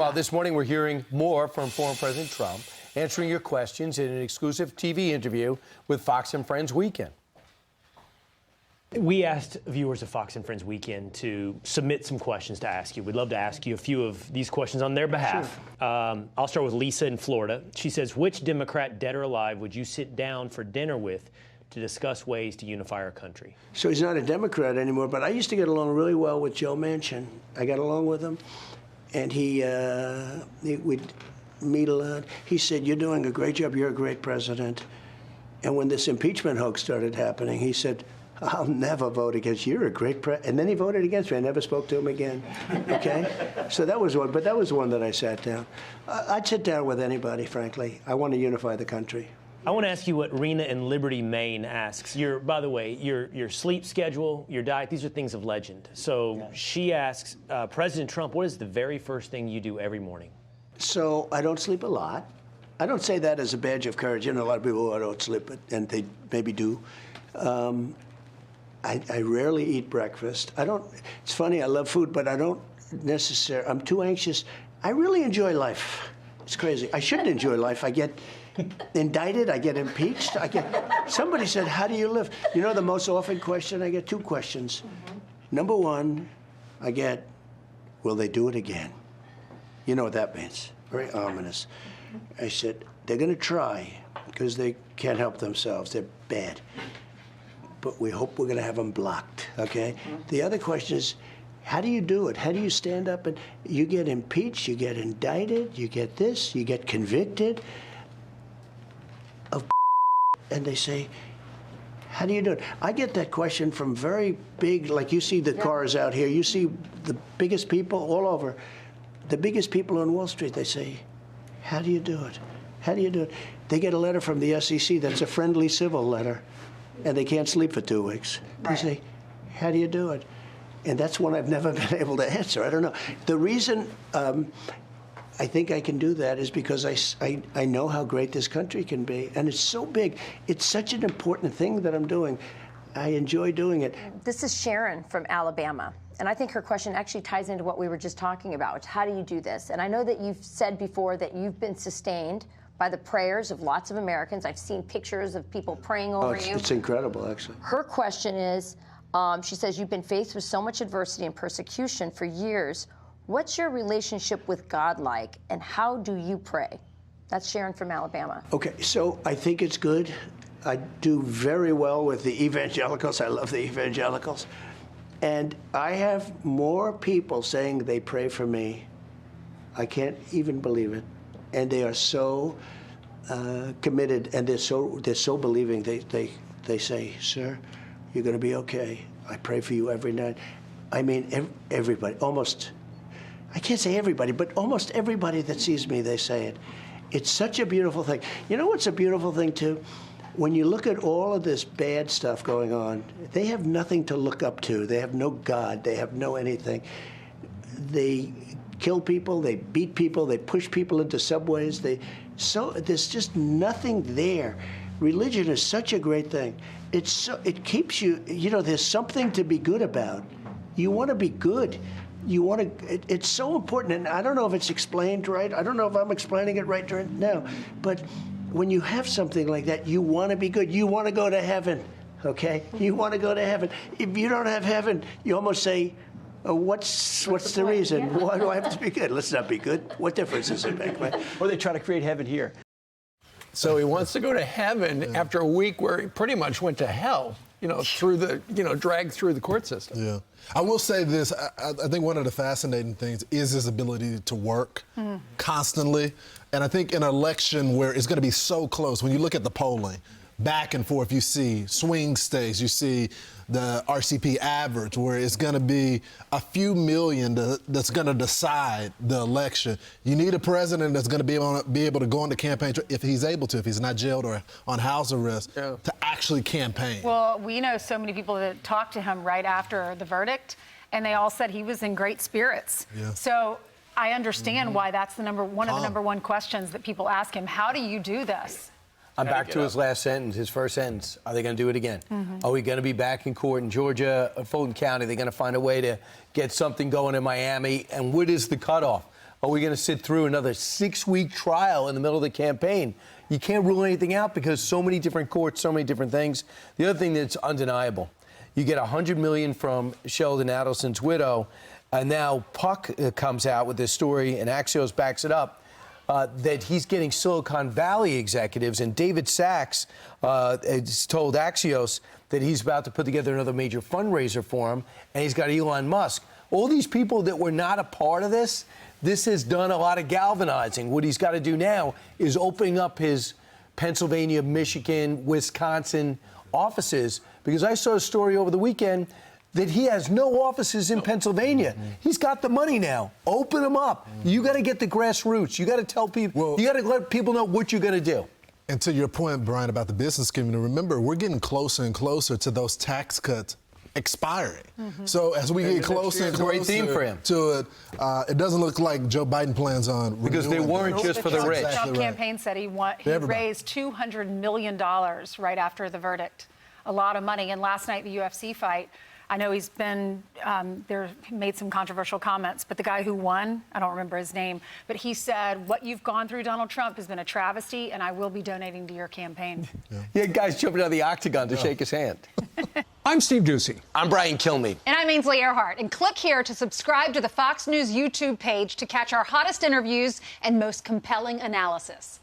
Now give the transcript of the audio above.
Well, this morning we're hearing more from former President Trump, answering your questions in an exclusive TV interview with Fox and Friends Weekend. We asked viewers of Fox and Friends Weekend to submit some questions to ask you. We'd love to ask you a few of these questions on their behalf. Sure. I'll start with Lisa in Florida. She says, which Democrat, dead or alive, would you sit down for dinner with to discuss ways to unify our country? So he's not a Democrat anymore, but I used to get along really well with Joe Manchin. I got along with him, and we'd meet a lot. He said, "You're doing a great job. You're a great president." And when this impeachment hoax started happening, he said, "I'll never vote against you. You're a great president." And then he voted against me. I never spoke to him again. Okay? So that was one, but that was one that I sat down. I'd sit down with anybody, frankly. I want to unify the country. I want to ask you what Rena in Liberty, Maine asks. By the way, your sleep schedule, your diet, these are things of legend. So she asks, President Trump, what is the very first thing you do every morning? So I don't sleep a lot. I don't say that as a badge of courage. You know, a lot of people, I don't sleep, and they maybe do. I rarely eat breakfast. It's funny, I love food, but I don't necessarily, I'm too anxious. I really enjoy life. It's crazy. I shouldn't enjoy life. I get indicted, I get impeached. Somebody said, how do you live? You know the most often question? I get two questions. Number one, I get, will they do it again? You know what that means. Very ominous. I said, they're going to try because they can't help themselves. They're bad. But we hope we're going to have them blocked, okay? The other question is, how do you do it? How do you stand up and you get impeached, you get indicted, you get this, you get convicted of and they say, how do you do it? I get that question from very big, like you see the cars out here, you see the biggest people all over, the biggest people on Wall Street, they say, how do you do it? How do you do it? They get a letter from the SEC that's a friendly civil letter, and they can't sleep for 2 weeks. They say, how do you do it? And that's one I've never been able to answer. I don't know. The reason I think I can do that is because I know how great this country can be. And it's so big. It's such an important thing that I'm doing. I enjoy doing it. This is Sharon from Alabama. And I think her question actually ties into what we were just talking about. How do you do this? And I know that you've said before that you've been sustained by the prayers of lots of Americans. I've seen pictures of people praying over you. It's incredible, actually. Her question is, she says, you've been faced with so much adversity and persecution for years. What's your relationship with God like, and how do you pray? That's Sharon from Alabama. Okay, so I think it's good. I do very well with the evangelicals. I love the evangelicals. And I have more people saying they pray for me. I can't even believe it. And they are so committed, and they're so believing. They say, sir, you're going to be okay. I pray for you every night. I mean, everybody, almost, I can't say everybody, but almost everybody that sees me, they say it. It's such a beautiful thing. You know what's a beautiful thing, too? When you look at all of this bad stuff going on, they have nothing to look up to. They have no God. They have no anything. They kill people. They beat people. They push people into subways. There's just nothing there. Religion is such a great thing. It keeps you, there's something to be good about. You want to be good. It's so important. And I don't know if it's explained right. I don't know if I'm explaining it right now. But when you have something like that, you want to be good. You want to go to heaven, okay? You want to go to heaven. If you don't have heaven, you almost say, what's the reason? Yeah. Why do I have to be good? Let's not be good. What difference does it make? Or they try to create heaven here. So he wants to go to heaven after a week where he pretty much went to hell, through the, dragged through the court system. Yeah. I will say this. I think one of the fascinating things is his ability to work constantly. And I think in an election where it's going to be so close, when you look at the polling, back and forth, you see swing states, you see the RCP average, where it's going to be a few million that's going to decide the election. You need a president that's going to be able to go on the campaign if he's able to, if he's not jailed or on house arrest, to actually campaign. Well, we know so many people that talked to him right after the verdict, and they all said he was in great spirits. Yeah. So I understand why that's one of the number one questions that people ask him. How do you do this? I'm back to his last sentence, his first sentence. Are they going to do it again? Are we going to be back in court in Georgia, Fulton County? They're going to find a way to get something going in Miami. And what is the cutoff? are we going to sit through another 6-week trial in the middle of the campaign? You can't rule anything out because so many different courts, so many different things. The other thing that's undeniable, you get $100 million from Sheldon Adelson's widow, and now Puck comes out with this story, and Axios backs it up, that he's getting Silicon Valley executives, and David Sachs has told Axios that he's about to put together another major fundraiser for him, and he's got Elon Musk. All these people that were not a part of this has done a lot of galvanizing. What he's got to do now is opening up his Pennsylvania, Michigan, Wisconsin offices, because I saw a story over the weekend that he has no offices in Pennsylvania. He's got the money now. Open them up. You got to get the grassroots. You got to tell people, you got to let people know what you're going to do. And to your point, Brian, about the business community, remember, we're getting closer and closer to those tax cuts expiring. So as we get closer and closer great theme for him. to it, it doesn't look like Joe Biden plans on because they weren't just for the rich. The Trump campaign said he raised $200 million right after the verdict. A lot of money. And last night, the UFC fight, I know he's been made some controversial comments, but the guy who won, I don't remember his name, but he said, what you've gone through, Donald Trump, has been a travesty, and I will be donating to your campaign. He had guys jumping out of the octagon to shake his hand. I'm Steve Ducey. I'm Brian Kilmeade. And I'm Ainsley Earhardt. And click here to subscribe to the Fox News YouTube page to catch our hottest interviews and most compelling analysis.